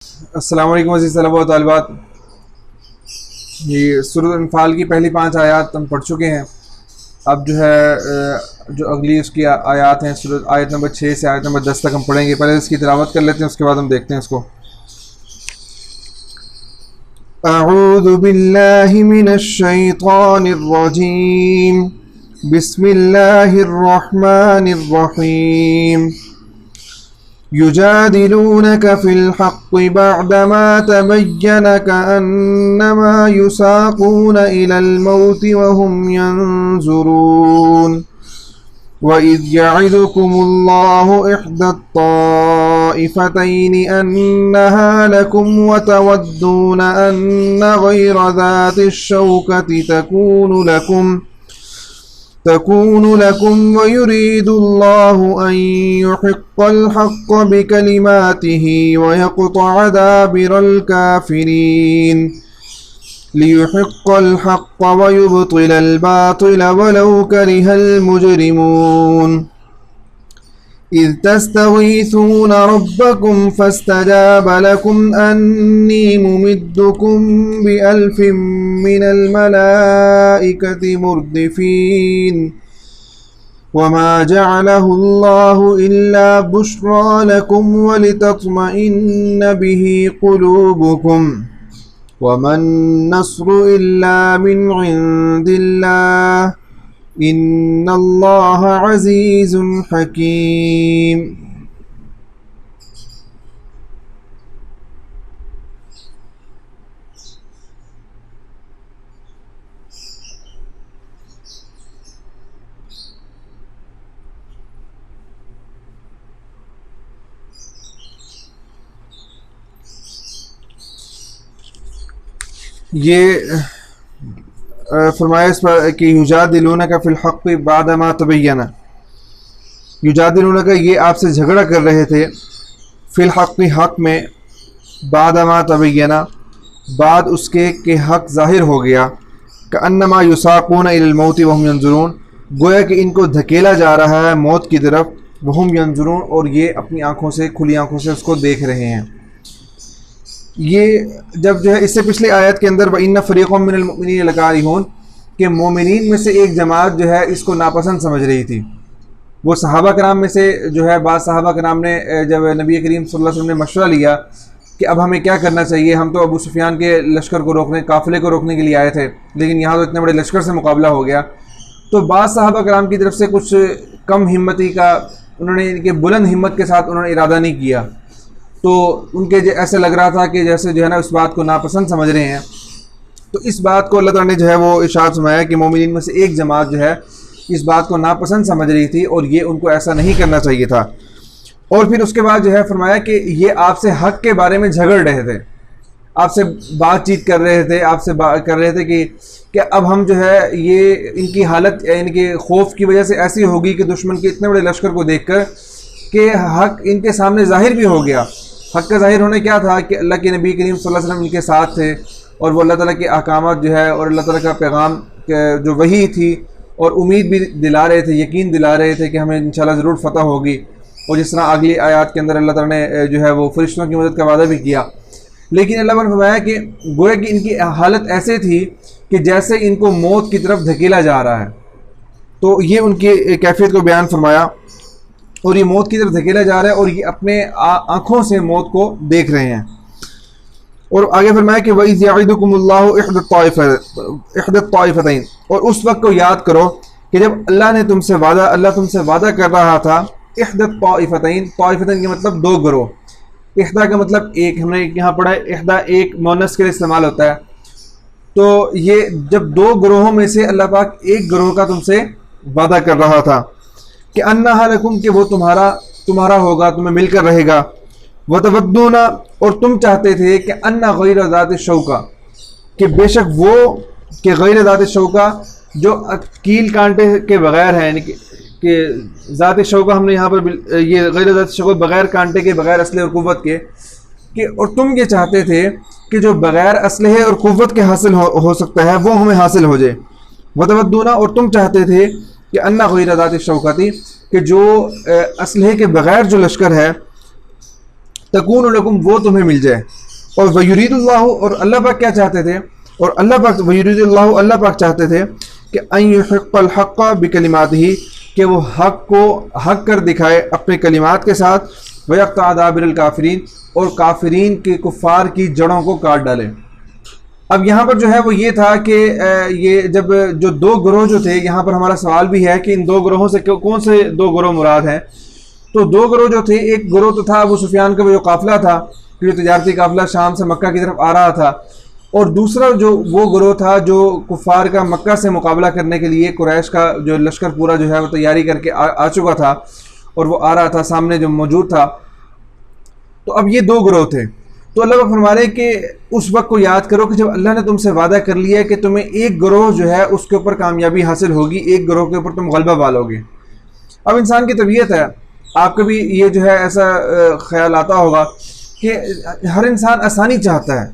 السلام علیکم عزیز طلبہ و طالبات۔ یہ سورۃ انفال کی پہلی 5 آیات ہم پڑھ چکے ہیں۔ اب جو ہے جو اگلی اس کی آیات ہیں آیت نمبر 6 سے آیت نمبر 10 تک ہم پڑھیں گے۔ پہلے اس کی تلاوت کر لیتے ہیں، اس کے بعد ہم دیکھتے ہیں اس کو۔ اعوذ باللہ من الشیطان الرجیم، بسم اللہ الرحمن الرحیم۔ يجادلونك في الحق بعدما تبين كأنما يساقون إلى الموت وهم ينظرون وإذ يعدكم الله إحدى الطائفتين أنها لكم وتودون أن غير ذات الشوكة تكون لكم ويريد الله أن يحق الحق بكلماته ويقطع دابر الكافرين ليحق الحق ويبطل الباطل ولو كره المجرمون إذ تستغيثون ربكم فاستجاب لكم أني ممدكم بألف من الملائكة مردفين وما جعله الله إلا بشرى لكم ولتطمئن به قلوبكم وما النصر إلا من عند الله ان اللہ عزیز حکیم۔ یہ فرمایا اس پر کہ یجادلونک فی الحق بعد ما تبین، یجادلونک یہ آپ سے جھگڑا کر رہے تھے، فی الحق حق میں، بعد ما تبین بعد اس کے کہ حق ظاہر ہو گیا، کأنما یساقون الی الموت وهم ینظرون گویا کہ ان کو دھکیلا جا رہا ہے موت کی طرف، وهم ینظرون اور یہ اپنی آنکھوں سے کھلی آنکھوں سے اس کو دیکھ رہے ہیں۔ یہ جب جو ہے اس سے پچھلی آیت کے اندر وَإِنَّ فَرِيقًا مِّنَ الْمُؤْمِنِينَ لَكَارِهُونَ کہ مومنین میں سے ایک جماعت جو ہے اس کو ناپسند سمجھ رہی تھی۔ وہ صحابہ کرام میں سے جو ہے بعض صحابہ کرام نے جب نبی کریم صلی اللہ علیہ وسلم نے مشورہ لیا کہ اب ہمیں کیا کرنا چاہیے، ہم تو ابو سفیان کے لشکر کو روکنے، قافلے کو روکنے کے لیے آئے تھے، لیکن یہاں تو اتنے بڑے لشکر سے مقابلہ ہو گیا، تو بعض صحابہ کرام کی طرف سے کچھ کم ہمتی کا انہوں نے ان کے بلند ہمت کے ساتھ انہوں نے ارادہ نہیں کیا، تو ان کے ایسے لگ رہا تھا کہ جیسے جو ہے نا اس بات کو ناپسند سمجھ رہے ہیں۔ تو اس بات کو اللہ تعالیٰ نے جو ہے وہ ارشاد فرمایا کہ مومنین میں سے ایک جماعت جو ہے اس بات کو ناپسند سمجھ رہی تھی اور یہ ان کو ایسا نہیں کرنا چاہیے تھا۔ اور پھر اس کے بعد جو ہے فرمایا کہ یہ آپ سے حق کے بارے میں جھگڑ رہے تھے، آپ سے بات چیت کر رہے تھے، آپ سے کر رہے تھے کہ اب ہم جو ہے یہ ان کی حالت ان کے خوف کی وجہ سے ایسی ہوگی کہ دشمن کے اتنے بڑے لشکر کو دیکھ کر کہ حق ان کے سامنے ظاہر بھی ہو گیا۔ حق کا ظاہر ہونے کیا تھا کہ اللہ کے نبی کریم صلی اللہ علیہ وسلم ان کے ساتھ تھے اور وہ اللہ تعالیٰ کے احکامات جو ہے اور اللہ تعالیٰ کا پیغام جو وحی تھی اور امید بھی دلا رہے تھے، یقین دلا رہے تھے کہ ہمیں انشاءاللہ ضرور فتح ہوگی، اور جس طرح اگلی آیات کے اندر اللہ تعالیٰ نے جو ہے وہ فرشتوں کی مدد کا وعدہ بھی کیا۔ لیکن اللہ نے فرمایا کہ گویا کہ ان کی حالت ایسے تھی کہ جیسے ان کو موت کی طرف دھکیلا جا رہا ہے، تو یہ ان کی کیفیت کو بیان فرمایا، اور یہ موت کی طرف دھکیلا جا رہا ہے اور یہ اپنے آنکھوں سے موت کو دیکھ رہے ہیں۔ اور آگے فرمایا کہ وَإِذْ يَعِدُكُمُ اللَّهُ إِحْدَى الطَّائِفَتَيْنِ اور اس وقت کو یاد کرو کہ جب اللہ تم سے وعدہ کر رہا تھا، احدى الطائفتین، طائفتین کا مطلب دو گروہ، احدى کا مطلب ایک، ہم نے یہاں پڑھا ہے احدى ایک مؤنث کے لیے استعمال ہوتا ہے، تو یہ جب دو گروہوں میں سے اللہ پاک ایک گروہ کا تم سے وعدہ کر رہا تھا کہ انہا لکم کہ وہ تمہارا ہوگا، تمہیں مل کر رہے گا، وتودون اور تم چاہتے تھے کہ ان غیر ذات الشوکہ کہ بے شک وہ کہ غیر ذات الشوکہ جو کیل کانٹے کے بغیر ہے، یعنی کہ ذات شوکہ ہم نے یہاں پر یہ غیر ذات شوکہ بغیر کانٹے کے، بغیر اسلحے اور قوت کے، کہ اور تم یہ چاہتے تھے کہ جو بغیر اسلحے اور قوت کے حاصل ہو سکتا ہے وہ ہمیں حاصل ہو جائے، وتودون اور تم چاہتے تھے کہ ان غیر ذات الشوکہ کہ جو اسلحے کے بغیر جو لشکر ہے، تکون لکم وہ تمہیں مل جائے. اور ویرید اللہ اور اللہ پاک کیا چاہتے تھے, اور اللہ پاک ویرید اللہ اللہ پاک چاہتے تھے کہ ان یحق الحق بکلماتہ کہ وہ حق کو حق کر دکھائے اپنے کلمات کے ساتھ, ویقطع دابر الکافرین اور کافرین کے کفار کی جڑوں کو کاٹ ڈالے. اب یہاں پر جو ہے وہ یہ تھا کہ یہ جب جو دو گروہ جو تھے, یہاں پر ہمارا سوال بھی ہے کہ ان دو گروہوں سے کون سے دو گروہ مراد ہیں. تو دو گروہ جو تھے, ایک گروہ تو تھا ابو سفیان کا جو قافلہ تھا, جو تجارتی قافلہ شام سے مکہ کی طرف آ رہا تھا, اور دوسرا جو وہ گروہ تھا جو کفار کا مکہ سے مقابلہ کرنے کے لیے قریش کا جو لشکر پورا جو ہے وہ تیاری کر کے آ چکا تھا اور وہ آ رہا تھا سامنے جو موجود تھا. تو اب یہ دو گروہ تھے. تو اللہ کو فرما رہے کہ اس وقت کو یاد کرو کہ جب اللہ نے تم سے وعدہ کر لیا کہ تمہیں ایک گروہ جو ہے اس کے اوپر کامیابی حاصل ہوگی, ایک گروہ کے اوپر تم غلبہ پالو گے. اب انسان کی طبیعت ہے, آپ کا بھی یہ جو ہے ایسا خیال آتا ہوگا کہ ہر انسان آسانی چاہتا ہے,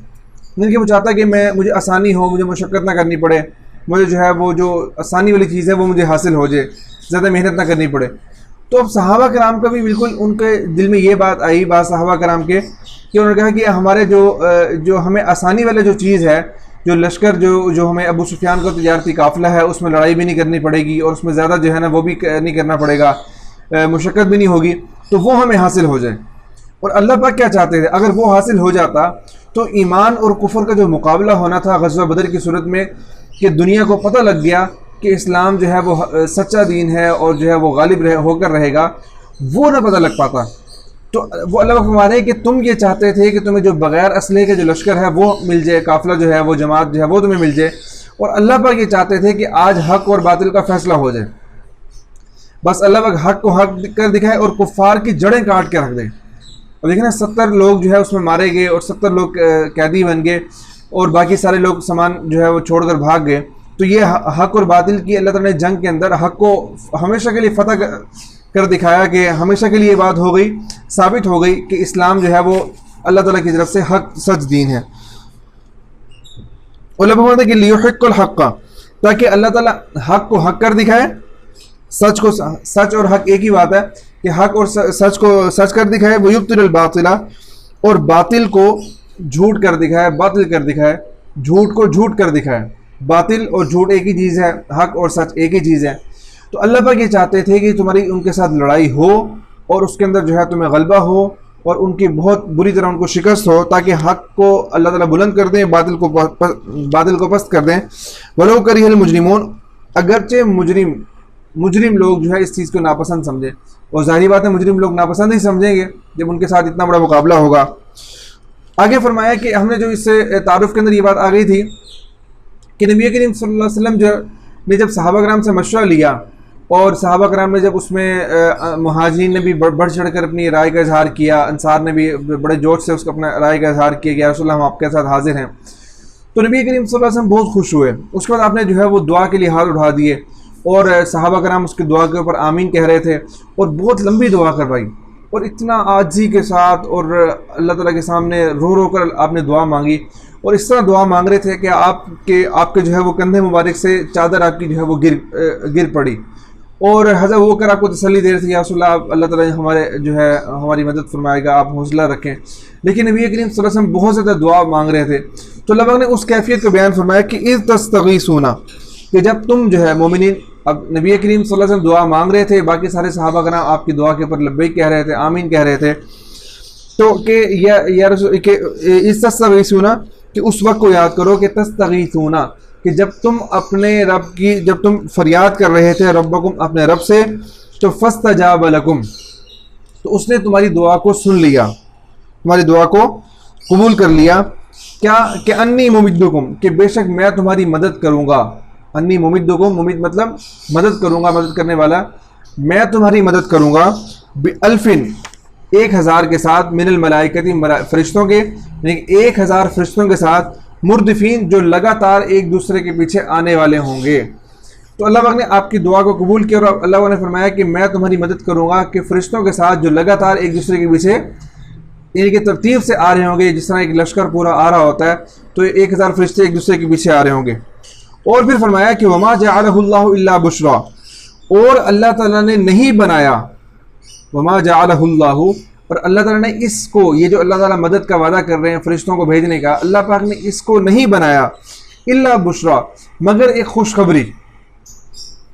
نہیں کہ وہ چاہتا ہے کہ مجھے آسانی ہو, مجھے مشقت نہ کرنی پڑے, مجھے جو ہے وہ جو آسانی والی چیز ہے وہ مجھے حاصل ہو جائے, زیادہ محنت نہ کرنی پڑے. تو اب صحابہ کرام کا بھی بالکل ان کے دل میں یہ بات آئی, بعض صحابہ کرام کے, کہ انہوں نے کہا کہ ہمارے جو ہمیں آسانی والا جو چیز ہے, جو لشکر جو ہمیں ابو سفیان کا تجارتی قافلہ ہے اس میں لڑائی بھی نہیں کرنی پڑے گی اور اس میں زیادہ جو ہے نا وہ بھی نہیں کرنا پڑے گا, مشقت بھی نہیں ہوگی, تو وہ ہمیں حاصل ہو جائے. اور اللہ پاک کیا چاہتے تھے, اگر وہ حاصل ہو جاتا تو ایمان اور کفر کا جو مقابلہ ہونا تھا غزوہ بدر کی صورت میں, کہ دنیا کو پتہ لگ گیا کہ اسلام جو ہے وہ سچا دین ہے اور جو ہے وہ غالب ہو کر رہے گا, وہ نہ پتہ لگ پاتا. تو وہ اللہ فرما رہے ہیں کہ تم یہ چاہتے تھے کہ تمہیں جو بغیر اسلحے کے جو لشکر ہے وہ مل جائے, قافلہ جو ہے وہ جماعت جو ہے وہ تمہیں مل جائے, اور اللہ پاک یہ چاہتے تھے کہ آج حق اور باطل کا فیصلہ ہو جائے. بس اللہ پاک حق کو حق کر دکھائے اور کفار کی جڑیں کاٹ کے رکھ دے. اب دیکھیں نا 70 لوگ جو ہے اس میں مارے گئے اور 70 لوگ قیدی بن گئے اور باقی سارے لوگ سامان جو ہے وہ چھوڑ کر بھاگ گئے. تو یہ حق اور باطل کی اللہ تعالیٰ نے جنگ کے اندر حق کو ہمیشہ کے لیے فتح کر دکھایا, کہ ہمیشہ کے لیے یہ بات ہو گئی, ثابت ہو گئی کہ اسلام جو ہے وہ اللہ تعالیٰ کی طرف سے حق سچ دین ہے. علماء فرماتے ہیں کہ لیحق الحق, تاکہ اللہ تعالیٰ حق کو حق کر دکھائے, سچ کو سچ اور حق ایک ہی بات ہے کہ حق اور سچ کو سچ کر دکھائے, ویبطل الباطل اور باطل کو جھوٹ کر دکھائے, باطل کر دکھائے, جھوٹ کو جھوٹ کر دکھائے. باطل اور جھوٹ ایک ہی چیز ہے, حق اور سچ ایک ہی چیز ہے. تو اللہ پاک یہ چاہتے تھے کہ تمہاری ان کے ساتھ لڑائی ہو اور اس کے اندر جو ہے تمہیں غلبہ ہو اور ان کی بہت بری طرح ان کو شکست ہو, تاکہ حق کو اللہ تعالیٰ بلند کر دیں, باطل کو پست کر دیں. وَلَوْ كَرِهَ الْمُجْرِمُونَ اگرچہ مجرم لوگ جو ہے اس چیز کو ناپسند سمجھے, اور ظاہری بات ہے مجرم لوگ ناپسند ہی سمجھیں گے جب ان کے ساتھ اتنا بڑا مقابلہ ہوگا. آگے فرمایا کہ ہم نے جو اس سے تعارف کے اندر یہ بات آ گئی تھی کہ نبی کریم صلی اللہ علیہ وسلم نے جب صحابہ کرام سے مشورہ لیا, اور صحابہ کرام نے جب اس میں مہاجرین نے بھی بڑھ چڑھ کر اپنی رائے کا اظہار کیا, انصار نے بھی بڑے جوش سے اس کو اپنا رائے کا اظہار کیا کہ یا رسول اللہ ہم آپ کے ساتھ حاضر ہیں, تو نبی کریم صلی اللہ علیہ وسلم بہت خوش ہوئے. اس کے بعد آپ نے جو ہے وہ دعا کے لیے ہاتھ اٹھا دیے اور صحابہ کرام اس کی دعا کے اوپر آمین کہہ رہے تھے اور بہت لمبی دعا کروائی, اور اتنا عاجزی کے ساتھ اور اللہ تعالیٰ کے سامنے رو رو کر آپ نے دعا مانگی, اور اس طرح دعا مانگ رہے تھے کہ آپ کے جو ہے وہ کندھے مبارک سے چادر آپ کی جو ہے وہ گر پڑی, اور حضرت وہ کر آپ کو تسلی دے رہے تھے یا رسول اللہ اللہ تعالیٰ ہمارے جو ہے ہماری مدد فرمائے گا, آپ حوصلہ رکھیں. لیکن نبی کریم صلی اللہ علیہ وسلم بہت زیادہ دعا مانگ رہے تھے, تو اللہ پاک نے اس کیفیت کو بیان فرمایا کہ اذ تستغیثون, کہ جب تم جو ہے مومنین, اب نبی کریم صلی اللہ علیہ وسلم دعا مانگ رہے تھے, باقی سارے صحابہ کرام آپ کی دعا کے اوپر لبیک کہہ رہے تھے, آمین کہہ رہے تھے, تو کہ یا رسول کہ اذ تستغیثون, کہ اس وقت کو یاد کرو کہ تستغیثون, کہ جب تم اپنے رب کی جب تم فریاد کر رہے تھے ربکم اپنے رب سے, تو فاستجاب لکم, تو اس نے تمہاری دعا کو سن لیا, تمہاری دعا کو قبول کر لیا. کیا کہ انی ممدکم, کہ بے شک میں تمہاری مدد کروں گا. انی ممدکم, ممد مطلب مدد کروں گا, مدد کرنے والا, میں تمہاری مدد کروں گا. بالفن 1000 کے ساتھ, من الملائکتی فرشتوں کے, 1000 فرشتوں کے ساتھ, مردفین جو لگاتار ایک دوسرے کے پیچھے آنے والے ہوں گے. تو اللہ پاک نے آپ کی دعا کو قبول کیا اور اللہ پاک نے فرمایا کہ میں تمہاری مدد کروں گا کہ فرشتوں کے ساتھ جو لگاتار ایک دوسرے کے پیچھے یعنی کہ ترتیب سے آ رہے ہوں گے, جس طرح ایک لشکر پورا آ رہا ہوتا ہے تو 1000 فرشتے ایک دوسرے کے پیچھے آ رہے ہوں گے. اور پھر فرمایا کہ وما جعلہ اللہ الا بشرا, اور اللہ تعالیٰ نے نہیں بنایا, وما جعلہ اللہ, اور اللہ تعالیٰ نے اس کو، یہ جو اللہ تعالیٰ مدد کا وعدہ کر رہے ہیں فرشتوں کو بھیجنے کا، اللہ پاک نے اس کو نہیں بنایا الا بشرا، مگر ایک خوشخبری،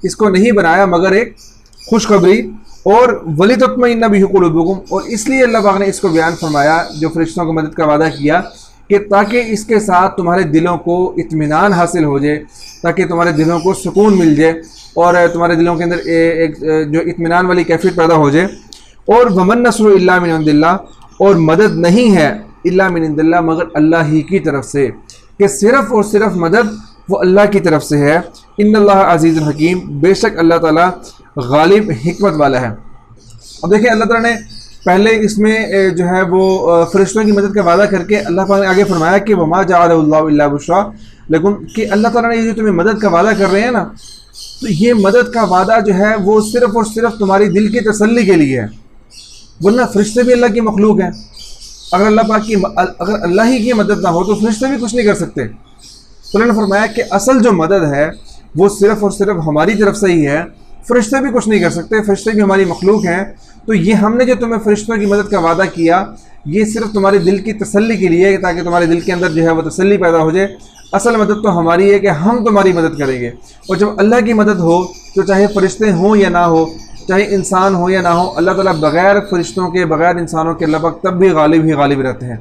اس کو نہیں بنایا مگر ایک خوشخبری، اور وَلِتَطْمَئِنَّ بِهِ قُلُوبُكُمْ، اور اس لیے اللہ پاک نے اس کو بیان فرمایا جو فرشتوں کو مدد کا وعدہ کیا کہ تاکہ اس کے ساتھ تمہارے دلوں کو اطمینان حاصل ہو جائے، تاکہ تمہارے دلوں کو سکون مل جائے اور تمہارے دلوں کے اندر ایک جو اطمینان والی کیفیت پیدا ہو جائے۔ اور وَمَن نَّصْرُ إِلَّا مِنْ عِندِ اللَّهِ، اور مدد نہیں ہے الا من عند اللہ، مگر اللہ ہی کی طرف سے، کہ صرف اور صرف مدد وہ اللہ کی طرف سے ہے۔ ان اللہ عزیز الحکیم، بے شک اللہ تعالیٰ غالب حکمت والا ہے۔ اب دیکھیں اللہ تعالیٰ نے پہلے اس میں جو ہے وہ فرشتوں کی مدد کا وعدہ کر کے اللہ پاک نے آگے فرمایا کہ وما جعلہ اللہ الا بشرا، لیکن کہ اللہ تعالیٰ نے یہ جو تمہیں مدد کا وعدہ کر رہے ہیں نا، تو یہ مدد کا وعدہ جو ہے وہ صرف اور صرف تمہاری دل کی تسلی کے لیے ہے، ورنہ فرشتے بھی اللہ کی مخلوق ہیں۔ اگر اللہ پاک کی، اگر اللہ ہی کی مدد نہ ہو تو فرشتے بھی کچھ نہیں کر سکتے۔ تو انہوں نے فرمایا کہ اصل جو مدد ہے وہ صرف اور صرف ہماری طرف سے ہی ہے، فرشتے بھی کچھ نہیں کر سکتے، فرشتے بھی ہماری مخلوق ہیں۔ تو یہ ہم نے جو تمہیں فرشتوں کی مدد کا وعدہ کیا، یہ صرف تمہارے دل کی تسلی کے لیے ہے، تاکہ تمہارے دل کے اندر جو ہے وہ تسلی پیدا ہو جائے۔ اصل مدد تو ہماری ہے کہ ہم تمہاری مدد کریں گے، اور جب اللہ کی مدد ہو تو چاہے فرشتے ہوں یا نہ ہو، چاہے انسان ہو یا نہ ہو، اللہ تعالیٰ بغیر فرشتوں کے، بغیر انسانوں کے، اللہ پاک تب بھی غالب ہی غالب رہتے ہیں۔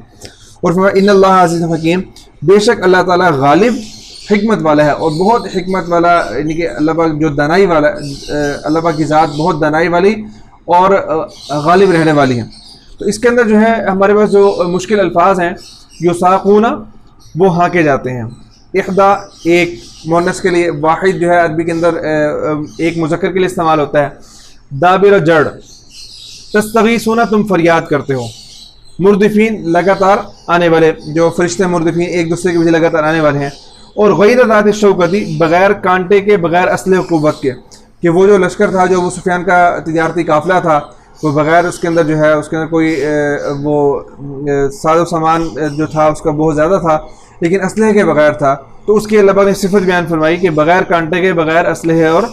اور فرمایا ان اللہ عزیز حکیم، بے شک اللہ تعالیٰ غالب حکمت والا ہے، اور بہت حکمت والا، یعنی کہ اللہ پاک جو دانائی والا، اللہ پاک کی ذات بہت دانائی والی اور غالب رہنے والی ہیں۔ تو اس کے اندر جو ہے ہمارے پاس جو مشکل الفاظ ہیں، یساقون، وہ ہانکے جاتے ہیں۔ احدا ایک مؤنث کے لیے، واحد جو ہے عربی کے اندر ایک مذکر کے لیے استعمال ہوتا ہے۔ دابر جڑ، تستغیثون، تم فریاد کرتے ہو۔ مردفین، لگاتار آنے والے، جو فرشتے مردفین ایک دوسرے کے پیچھے لگاتار آنے والے ہیں۔ اور غیر ذات الشوکتی، بغیر کانٹے کے، بغیر اسلحہ قوت کے، کہ وہ جو لشکر تھا، جو ابو سفیان کا تجارتی قافلہ تھا، وہ بغیر اس کے اندر جو ہے اس کے اندر کوئی وہ ساز و سامان جو تھا اس کا بہت زیادہ تھا، لیکن اسلحے کے بغیر تھا، تو اس کی اللہ پاک نے صفت بیان فرمائی کہ بغیر کانٹے کے، بغیر اسلحے اور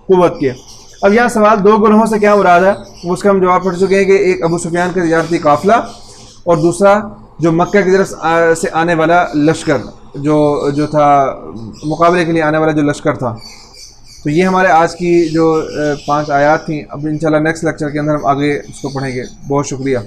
قوت کے۔ اب یہاں سوال دو گروہوں سے کیا مراد ہے، اس کا ہم جواب پڑھ چکے ہیں کہ ایک ابو سفیان کا تجارتی قافلہ، اور دوسرا جو مکہ کی طرف سے آنے والا لشکر، جو تھا مقابلے کے لیے آنے والا جو لشکر تھا۔ تو یہ ہمارے آج کی جو 5 آیات تھیں۔ اب انشاءاللہ نیکسٹ لیکچر کے اندر ہم آگے اس کو پڑھیں گے۔ بہت شکریہ۔